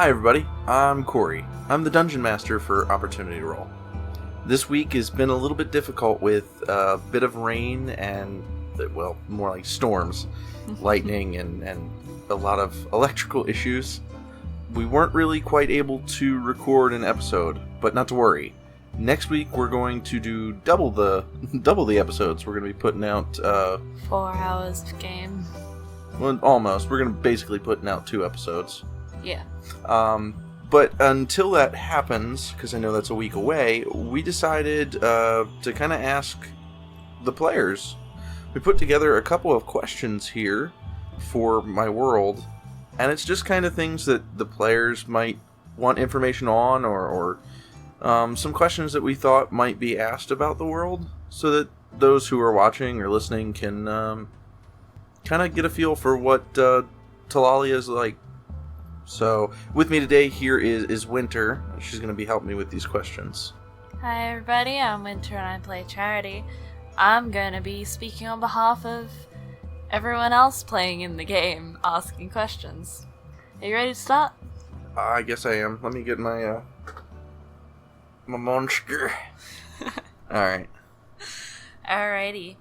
Hi everybody, I'm Corey. I'm the Dungeon Master for Opportunity Roll. This week has been a little bit difficult with a bit of rain and, well, more like storms, lightning, and a lot of electrical issues. We weren't really quite able to record an episode, but not to worry. Next week we're going to do double the episodes. We're going to be putting out 4 hours of game. Well, almost. We're going to basically putting out 2 episodes. Yeah. But until that happens, because I know that's a week away, we decided to kind of ask the players. We put together a couple of questions here for my world, and it's just kind of things that the players might want information on, or some questions that we thought might be asked about the world, so that those who are watching or listening can kind of get a feel for what Talalia is like. So, with me today here is Winter. She's going to be helping me with these questions. Hi everybody, I'm Winter and I play Charity. I'm going to be speaking on behalf of everyone else playing in the game, asking questions. Are you ready to start? I guess I am. Let me get my monster. Alright. Alrighty.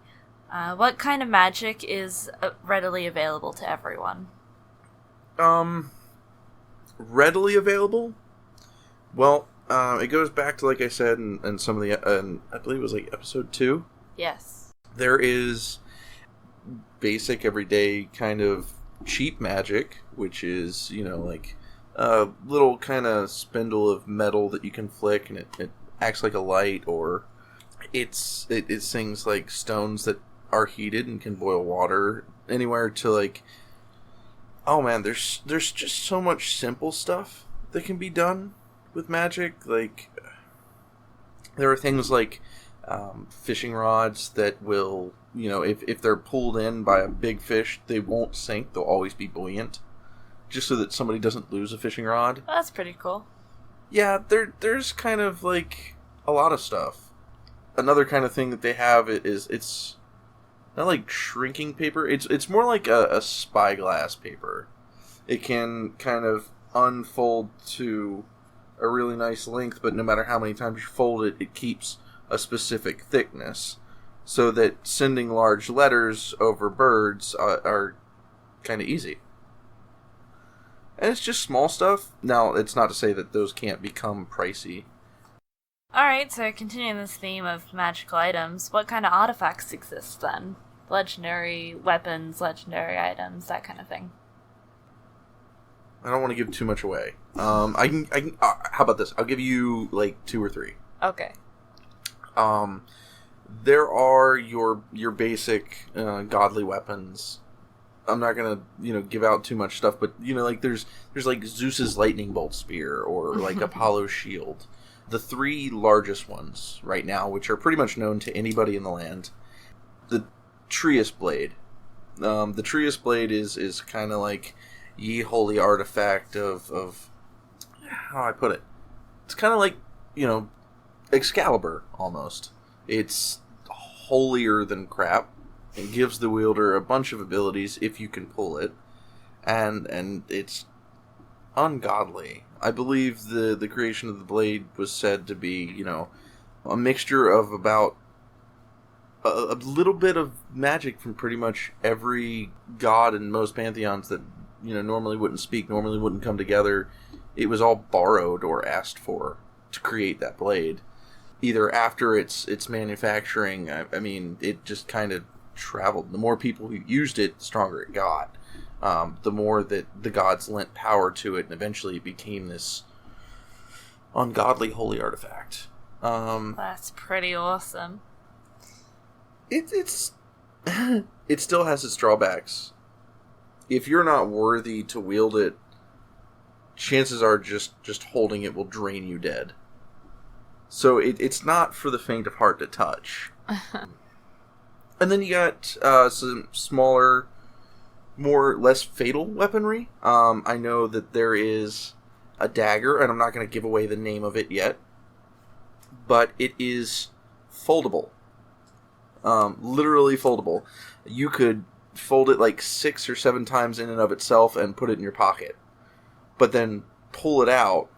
What kind of magic is readily available to everyone? Readily available? Well, it goes back to, like I said, in some of the, I believe it was like episode 2. Yes. There is basic, everyday kind of cheap magic, which is, like a little kind of spindle of metal that you can flick and it acts like a light, or it's things like stones that are heated and can boil water, anywhere to like, oh man, there's just so much simple stuff that can be done with magic. Like, there are things like fishing rods that will, if they're pulled in by a big fish, they won't sink. They'll always be buoyant, just so that somebody doesn't lose a fishing rod. That's pretty cool. Yeah, there's kind of like a lot of stuff. Another kind of thing that they have is it's not like shrinking paper. It's more like a spyglass paper. It can kind of unfold to a really nice length, but no matter how many times you fold it, it keeps a specific thickness, so that sending large letters over birds are kind of easy. And it's just small stuff. Now, it's not to say that those can't become pricey. Alright, so continuing this theme of magical items, what kind of artifacts exist then? Legendary weapons, legendary items, that kind of thing. I don't want to give too much away. I can. How about this? I'll give you like 2 or 3. Okay. There are your basic godly weapons. I'm not gonna give out too much stuff, but like there's like Zeus's lightning bolt spear, or like Apollo's shield. The 3 largest ones right now, which are pretty much known to anybody in the land. The Trius blade. The Trius blade is kind of like ye holy artifact of how do I put it? It's kind of like Excalibur almost. It's holier than crap. It gives the wielder a bunch of abilities if you can pull it, and it's ungodly. I believe the creation of the blade was said to be, a mixture of about a little bit of magic from pretty much every god in most pantheons that, normally wouldn't speak, normally wouldn't come together. It was all borrowed or asked for to create that blade. Either after its manufacturing, I mean, it just kind of traveled. The more people who used it, the stronger it got. The more that the gods lent power to it, and eventually it became this ungodly holy artifact. That's pretty awesome. It's it still has its drawbacks. If you're not worthy to wield it, chances are just holding it will drain you dead. So it's not for the faint of heart to touch. And then you got some smaller, less fatal weaponry. I know that there is a dagger, and I'm not going to give away the name of it yet, but it is foldable. Literally foldable. You could fold it like 6 or 7 times in and of itself and put it in your pocket. But then pull it out,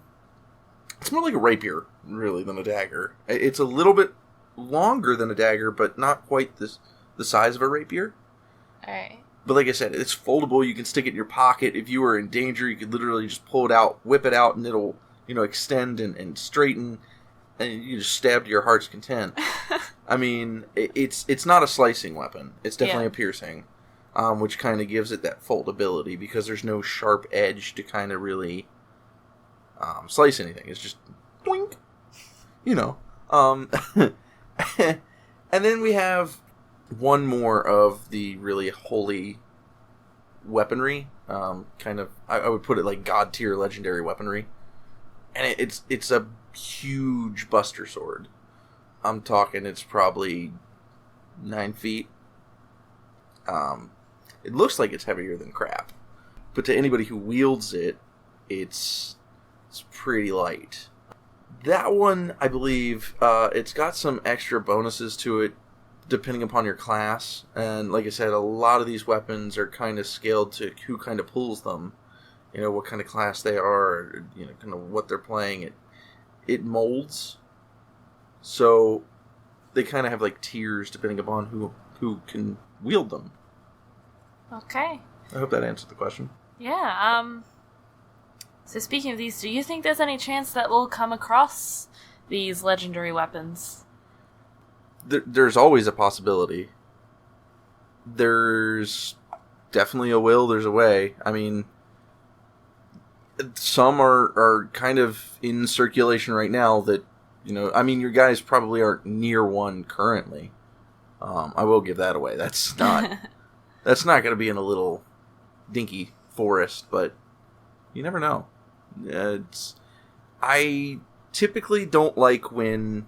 it's more like a rapier, really, than a dagger. It's a little bit longer than a dagger, but not quite the size of a rapier. Alright. But like I said, it's foldable. You can stick it in your pocket. If you were in danger, you could literally just pull it out, whip it out, and it'll, extend and straighten, and you just stab to your heart's content. I mean, it's not a slicing weapon. It's definitely a piercing, which kind of gives it that foldability, because there's no sharp edge to kind of really slice anything. It's just boink, And then we have one more of the really holy weaponry. I would put it like god tier legendary weaponry, and it's a huge buster sword. I'm talking, it's probably 9 feet. It looks like it's heavier than crap, but to anybody who wields it, it's pretty light. That one, I believe, it's got some extra bonuses to it, depending upon your class. And like I said, a lot of these weapons are kind of scaled to who kind of pulls them. What kind of class they are, kind of what they're playing. It molds. So they kind of have like tiers depending upon who can wield them. Okay. I hope that answered the question. Yeah, so speaking of these, do you think there's any chance that we'll come across these legendary weapons? There's always a possibility. There's definitely a will, there's a way. I mean, some are kind of in circulation right now that, your guys probably aren't near one currently. I will give that away. That's not going to be in a little dinky forest, but you never know. I typically don't like when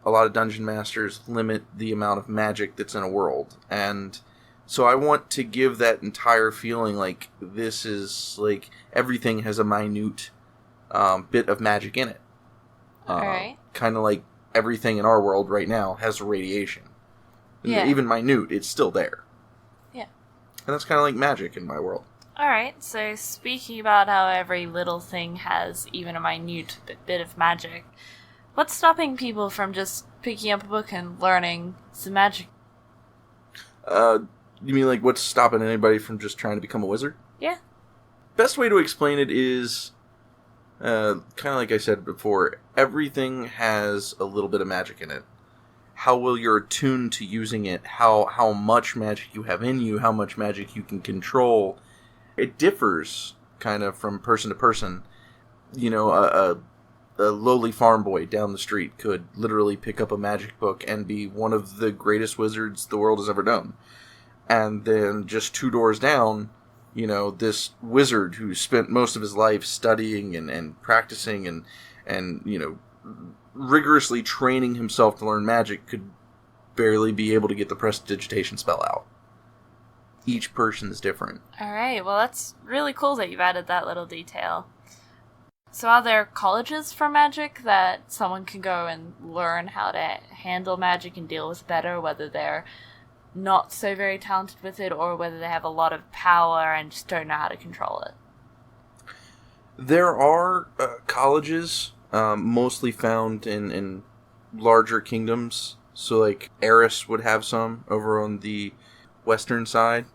a lot of dungeon masters limit the amount of magic that's in a world, and so I want to give that entire feeling like this is like everything has a minute bit of magic in it. Alright. Kind of like everything in our world right now has radiation. Yeah. Even minute, it's still there. Yeah. And that's kind of like magic in my world. Alright, so speaking about how every little thing has even a minute bit of magic, what's stopping people from just picking up a book and learning some magic? You mean like what's stopping anybody from just trying to become a wizard? Yeah. Best way to explain it is, kind of like I said before, everything has a little bit of magic in it. How well you're attuned to using it, how much magic you have in you, how much magic you can control, it differs kind of from person to person. A lowly farm boy down the street could literally pick up a magic book and be one of the greatest wizards the world has ever known. And then just 2 doors down, this wizard who spent most of his life studying and practicing and rigorously training himself to learn magic could barely be able to get the prestidigitation spell out. Each person's different. Alright, well that's really cool that you've added that little detail. So are there colleges for magic that someone can go and learn how to handle magic and deal with better, whether they're not so very talented with it or whether they have a lot of power and just don't know how to control it? There are colleges, mostly found in larger kingdoms. So like Eris would have some over on the western side.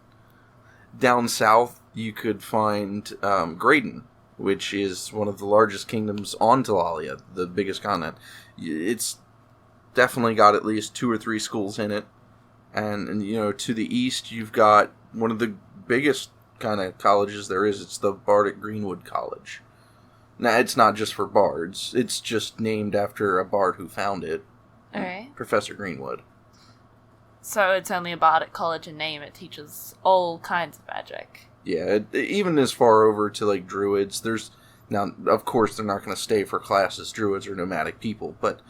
Down south, you could find Graydon, which is one of the largest kingdoms on Talalia, the biggest continent. It's definitely got at least 2 or 3 schools in it. And to the east, you've got one of the biggest kind of colleges there is. It's the Bardic Greenwood College. Now, it's not just for bards. It's just named after a bard who found it. Alright. Professor Greenwood. So it's only a bardic college in name. It teaches all kinds of magic. Yeah, even as far over to like druids. Now, of course, they're not going to stay for classes. Druids are nomadic people, but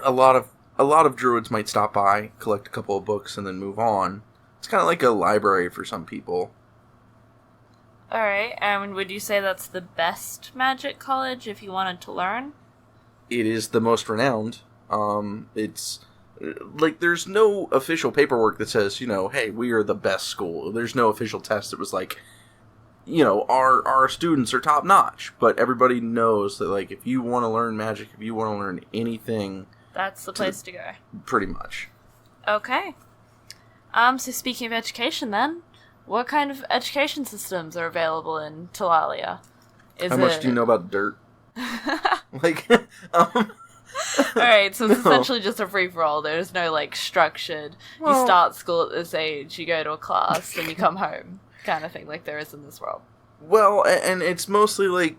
a lot of druids might stop by, collect a couple of books, and then move on. It's kind of like a library for some people. Alright, and would you say that's the best magic college if you wanted to learn? It is the most renowned. It's like there's no official paperwork that says, hey, we are the best school. There's no official test that was like, our students are top notch, but everybody knows that, like, if you want to learn magic, if you want to learn anything, that's the place to go. Pretty much. Okay. So speaking of education then, what kind of education systems are available in Talalia? How much do you know about dirt? Alright, so it's essentially just a free-for-all. There's no, like, structured, you start school at this age, you go to a class, and you come home, kind of thing, like there is in this world. Well, and it's mostly, like,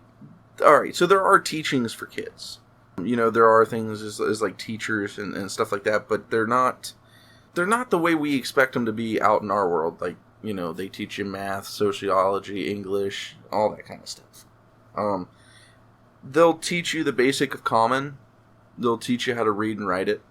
alright, so there are teachings for kids. There are things as like, teachers and stuff like that, but they're not the way we expect them to be out in our world. Like, they teach you math, sociology, English, all that kind of stuff. They'll teach you the basic of common. They'll teach you how to read and write it.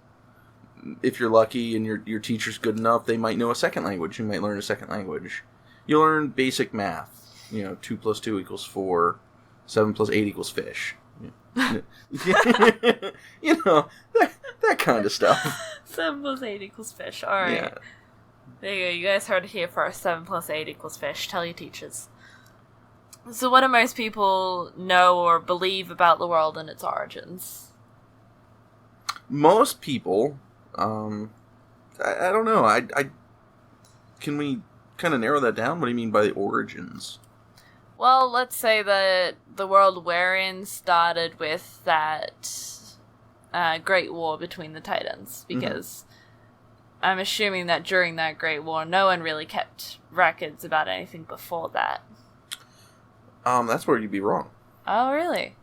If you're lucky and your teacher's good enough, they might know a second language. You might learn a second language. You'll learn basic math. 2 + 2 = 4. 7 + 8 = fish. That kind of stuff. 7 + 8 = fish. Alright. Yeah. There you go. You guys heard it here first. 7 + 8 = fish. Tell your teachers. So what do most people know or believe about the world and its origins? Most people, I don't know. Can we kind of narrow that down? What do you mean by the origins? Well, let's say that the world we're in started with that Great War between the Titans, because I'm assuming that during that Great War, no one really kept records about anything before that. That's where you'd be wrong. Oh, really?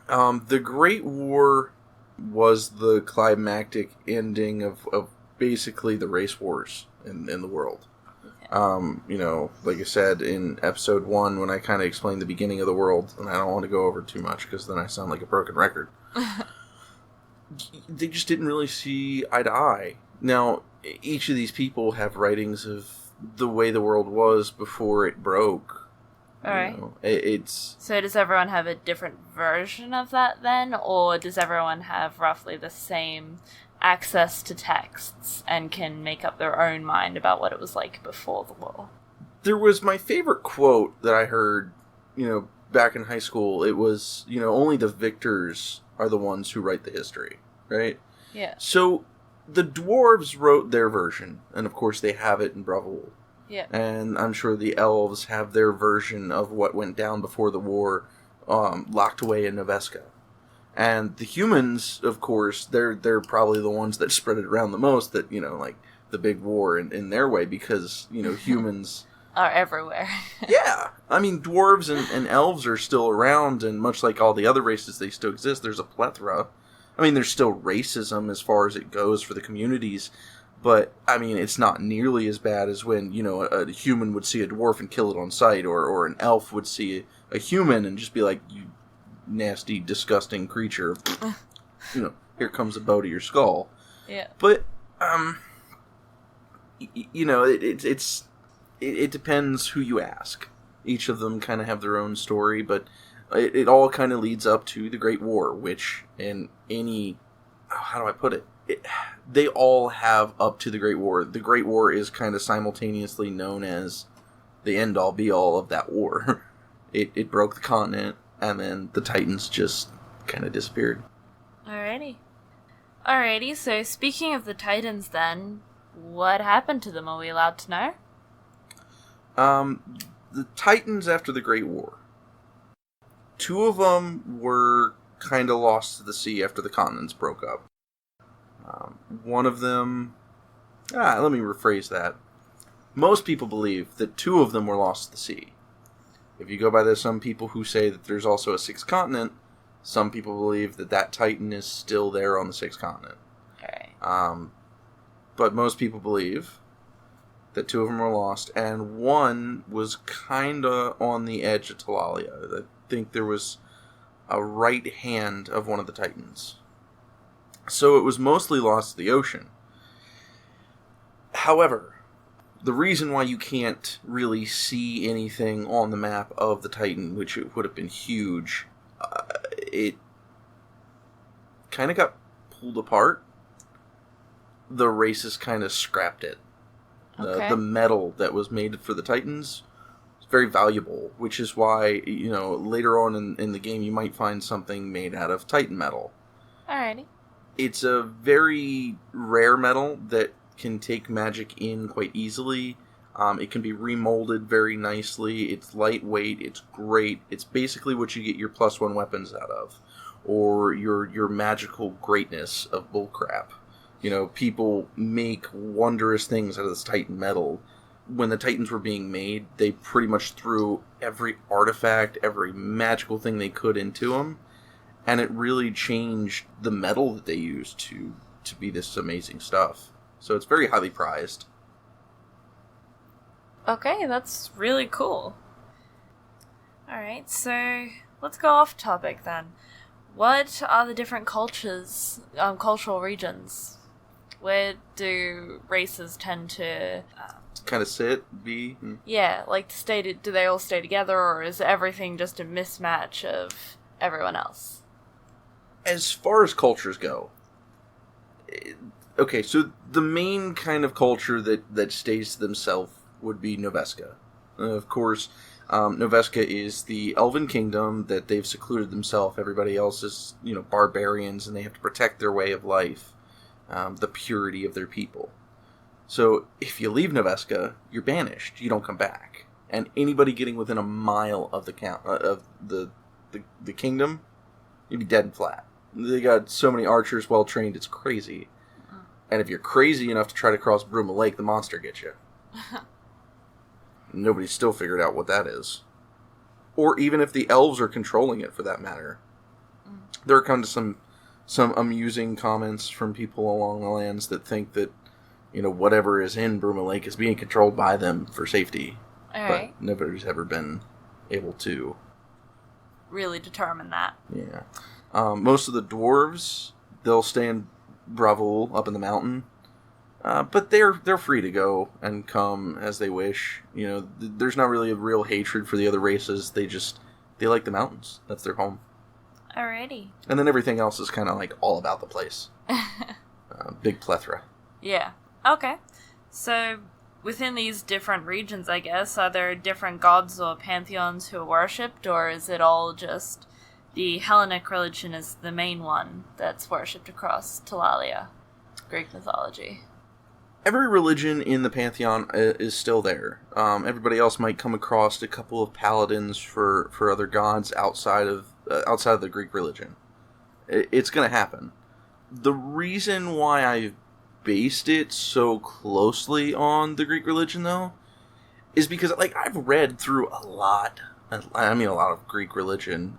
The Great War was the climactic ending of basically the race wars in the world. Okay. Like I said in episode 1, when I kind of explained the beginning of the world, and I don't want to go over too much because then I sound like a broken record. They just didn't really see eye to eye. Now, each of these people have writings of the way the world was before it broke. Alright. It's... So does everyone have a different version of that then? Or does everyone have roughly the same access to texts and can make up their own mind about what it was like before the war? There was my favorite quote that I heard, back in high school. It was, only the victors are the ones who write the history, right? Yeah. So the dwarves wrote their version, and of course they have it in Bravul. Yeah. And I'm sure the elves have their version of what went down before the war, locked away in Noveska. And the humans, of course, they're probably the ones that spread it around the most, that, like, the big war in their way, because, humans... are everywhere. Yeah! I mean, dwarves and elves are still around, and much like all the other races, they still exist. There's a plethora. I mean, there's still racism as far as it goes for the communities, but, I mean, it's not nearly as bad as when, a human would see a dwarf and kill it on sight, or an elf would see a human and just be like, you nasty, disgusting creature. Here comes a bow to your skull. Yeah. But, it depends who you ask. Each of them kind of have their own story, but it all kind of leads up to the Great War, which in any... how do I put it? They all have up to the Great War. The Great War is kind of simultaneously known as the end-all, be-all of that war. It broke the continent, and then the Titans just kind of disappeared. Alrighty, so speaking of the Titans then, what happened to them? Are we allowed to know? The Titans after the Great War. 2 of them were kind of lost to the sea after the continents broke up. One of them... let me rephrase that. Most people believe that 2 of them were lost to the sea. If you go by this, some people who say that there's also a 6th continent, some people believe that Titan is still there on the 6th continent. Okay. But most people believe that 2 of them were lost, and one was kind of on the edge of Talalia. I think there was a right hand of one of the Titans. So it was mostly lost to the ocean. However, the reason why you can't really see anything on the map of the Titan, which it would have been huge, it kind of got pulled apart. The races kind of scrapped it. Okay. The metal that was made for the Titans was very valuable, which is why, later on in the game you might find something made out of Titan metal. Alrighty. It's a very rare metal that can take magic in quite easily. It can be remolded very nicely. It's lightweight. It's great. It's basically what you get your +1 weapons out of, or your magical greatness of bullcrap. People make wondrous things out of this Titan metal. When the Titans were being made, they pretty much threw every artifact, every magical thing they could into them, and it really changed the metal that they used to be this amazing stuff. So it's very highly prized. Okay, that's really cool. Alright, so let's go off topic then. What are the different cultural regions? Where do races tend to... kind of be? Yeah, like do they all stay together, or is everything just a mismatch of everyone else? As far as cultures go... Okay, so the main kind of culture that stays to themselves would be Noveska. Of course, Noveska is the elven kingdom that they've secluded themselves. Everybody else is, barbarians, and they have to protect their way of life, the purity of their people. So if you leave Noveska, you're banished. You don't come back. And anybody getting within a mile of the kingdom, you'd be dead and flat. They got so many archers, well trained, it's crazy. And if you're crazy enough to try to cross Bruma Lake, the monster gets you. Nobody's still figured out what that is. Or even if the elves are controlling it, for that matter. There come to some amusing comments from people along the lands that think that, whatever is in Bruma Lake is being controlled by them for safety. Alright. But nobody's ever been able to really determine that. Yeah. Most of the dwarves, they'll stay in Bravul up in the mountain. But they're free to go and come as they wish. There's not really a real hatred for the other races. They like the mountains. That's their home. Alrighty. And then everything else is kind of like all about the place. Big plethora. Yeah. Okay. So, within these different regions, I guess, are there different gods or pantheons who are worshipped, or is it all just the Hellenic religion is the main one that's worshipped across Talalia, Greek mythology? Every religion in the pantheon is still there. Everybody else might come across a couple of paladins for other gods outside of the Greek religion. It's going to happen. The reason why I've based it so closely on the Greek religion, though, is because I've read through a lot of Greek religion.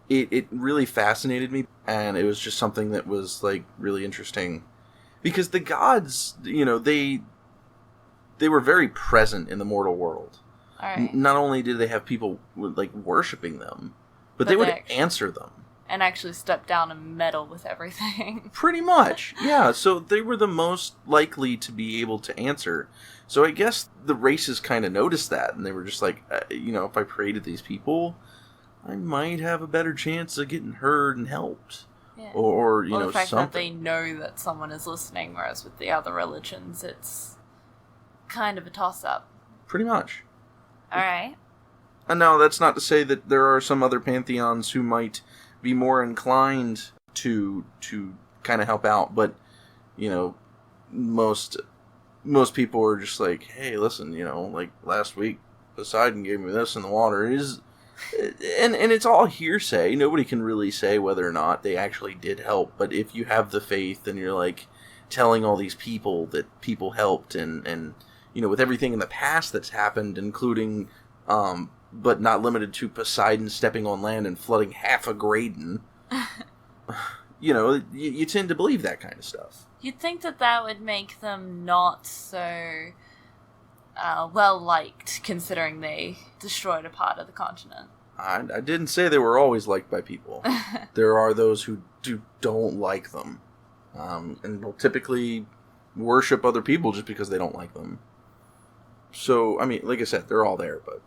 It really fascinated me, and it was just something that was really interesting. Because the gods, they were very present in the mortal world. All right. Not only did they have people worshipping them, but they would answer them. And actually step down and meddle with everything. Pretty much, yeah. So they were the most likely to be able to answer. So I guess the races kind of noticed that, and they were just if I prayed to these people, I might have a better chance of getting heard and helped. Yeah. Or the fact something. that they know that someone is listening, whereas with the other religions, it's kind of a toss-up. Pretty much. Alright. And now, that's not to say that there are some other pantheons who might be more inclined to kind of help out, but, most people are just like, hey, listen, last week, Poseidon gave me this in the water. And it's all hearsay. Nobody can really say whether or not they actually did help. But if you have the faith and you're telling all these people that people helped, and with everything in the past that's happened, including but not limited to Poseidon stepping on land and flooding half of Graydon, you tend to believe that kind of stuff. You'd think that would make them not so well liked, considering they destroyed a part of the continent. I didn't say they were always liked by people. There are those who don't like them, and will typically worship other people just because they don't like them. So, like I said, they're all there, but...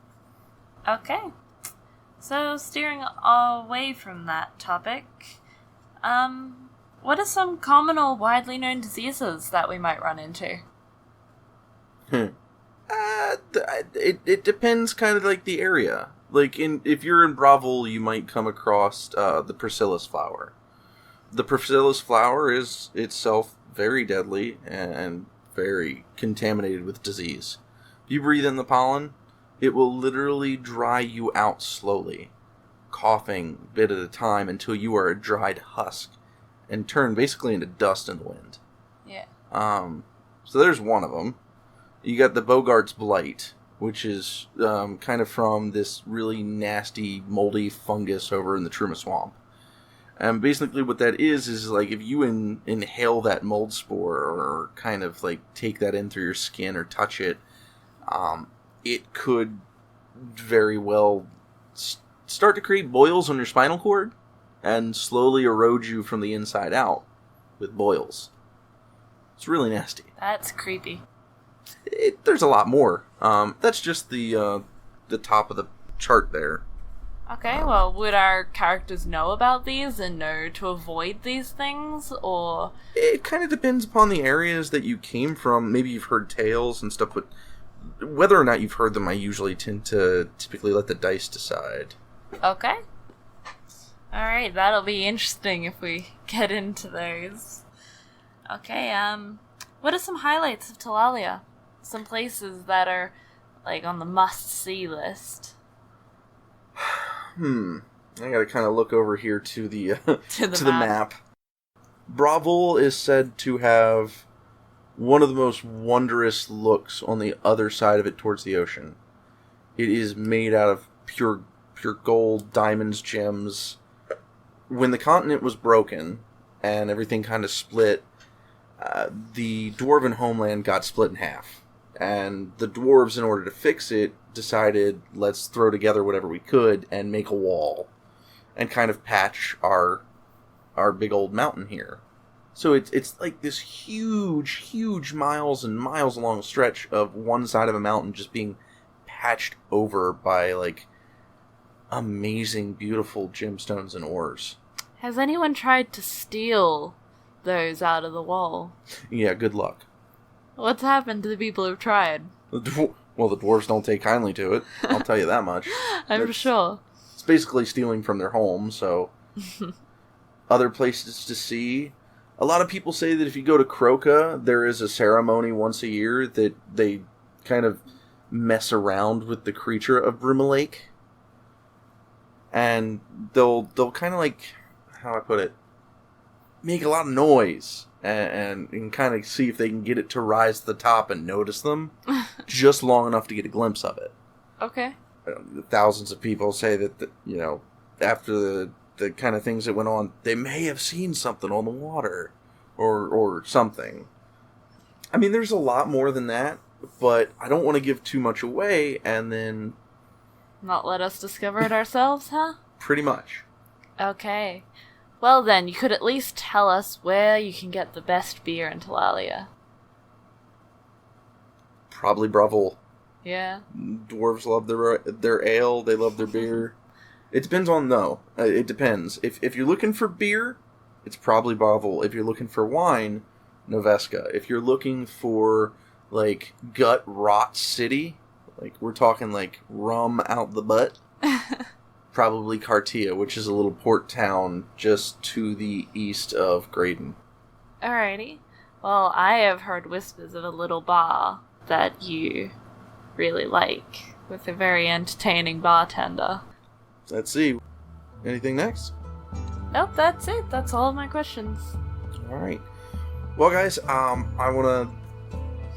Okay. So, steering away from that topic, what are some common or widely known diseases that we might run into? It depends kind of like the area. Like, if you're in Bravo, you might come across the Priscilla's flower. The Priscilla's flower is itself very deadly and very contaminated with disease. If you breathe in the pollen, it will literally dry you out slowly, coughing bit at a time until you are a dried husk and turn basically into dust in the wind. Yeah. So there's one of them. You got the Bogart's Blight, which is kind of from this really nasty, moldy fungus over in the Truma Swamp. And basically what that is like if you inhale that mold spore or kind of like take that in through your skin or touch it, it could very well start to create boils on your spinal cord and slowly erode you from the inside out with boils. It's really nasty. That's creepy. There's a lot more. That's just the top of the chart there. Okay, well, would our characters know about these and know to avoid these things, or...? It kind of depends upon the areas that you came from. Maybe you've heard tales and stuff, but whether or not you've heard them, I usually tend to typically let the dice decide. Okay. Alright, that'll be interesting if we get into those. Okay, what are some highlights of Talalia? Some places that are, like, on the must-see list. I gotta kind of look over here to the to the map. Bravo is said to have one of the most wondrous looks on the other side of it towards the ocean. It is made out of pure gold, diamonds, gems. When the continent was broken and everything kind of split, the dwarven homeland got split in half. And the dwarves, in order to fix it, decided, let's throw together whatever we could and make a wall. And kind of patch our big old mountain here. So it's like this huge miles and miles long stretch of one side of a mountain just being patched over by, like, amazing, beautiful gemstones and ores. Has anyone tried to steal those out of the wall? Yeah, good luck. What's happened to the people who've tried? Well, the dwarves don't take kindly to it. I'll tell you that much. I'm sure. It's basically stealing from their home, so... Other places to see. A lot of people say that if you go to Croca, there is a ceremony once a year that they kind of mess around with the creature of Brumalake. And they'll kind of like... How do I put it? Make a lot of noise. And kind of see if they can get it to rise to the top and notice them just long enough to get a glimpse of it. Okay. Thousands of people say that, after the kind of things that went on, they may have seen something on the water or something. I mean, there's a lot more than that, but I don't want to give too much away and then... Not let us discover it ourselves, huh? Pretty much. Okay. Well then, you could at least tell us where you can get the best beer in Talalia. Probably Bravo. Yeah. Dwarves love their ale, they love their beer. It depends on, though. It depends. If you're looking for beer, it's probably Bravo. If you're looking for wine, Noveska. If you're looking for, like, gut rot city, like, we're talking, like, rum out the butt, probably Cartia, which is a little port town just to the east of Graydon. Alrighty. Well, I have heard whispers of a little bar that you really like, with a very entertaining bartender. Let's see. Anything next? Nope, that's it. That's all of my questions. Alright. Well, guys, I want to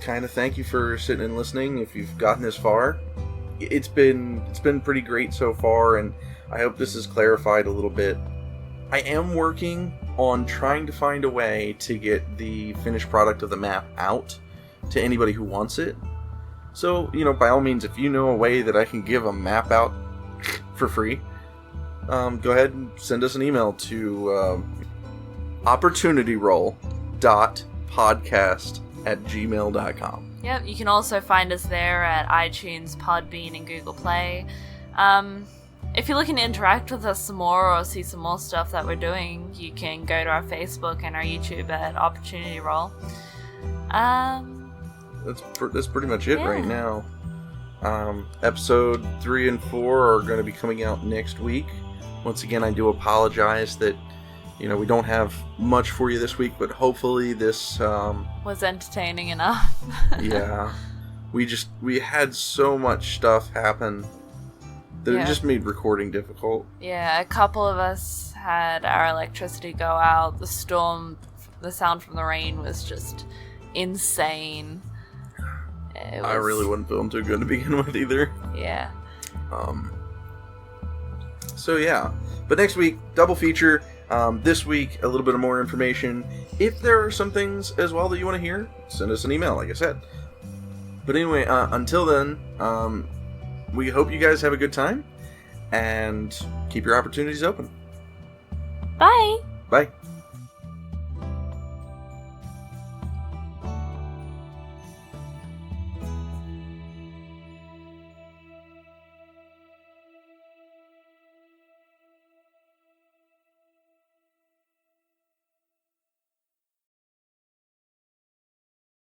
kind of thank you for sitting and listening if you've gotten this far. It's been pretty great so far, and I hope this has clarified a little bit. I am working on trying to find a way to get the finished product of the map out to anybody who wants it. So, by all means, if you know a way that I can give a map out for free, go ahead and send us an email to opportunityroll.podcast@gmail.com. Yep, you can also find us there at iTunes, Podbean, and Google Play. If you're looking to interact with us some more or see some more stuff that we're doing, you can go to our Facebook and our YouTube at Opportunity Roll. that's pretty much it right now. Episode 3 and 4 are going to be coming out next week. Once again, I do apologize that we don't have much for you this week, but hopefully this was entertaining enough. Yeah, we had so much stuff happen that it just made recording difficult. Yeah, a couple of us had our electricity go out. The storm, the sound from the rain was just insane. I really wasn't feeling too good to begin with either. Yeah. So yeah, but next week, double feature. This week, a little bit of more information. If there are some things as well that you want to hear, send us an email, like I said. But anyway, until then, we hope you guys have a good time, and keep your opportunities open. Bye! Bye!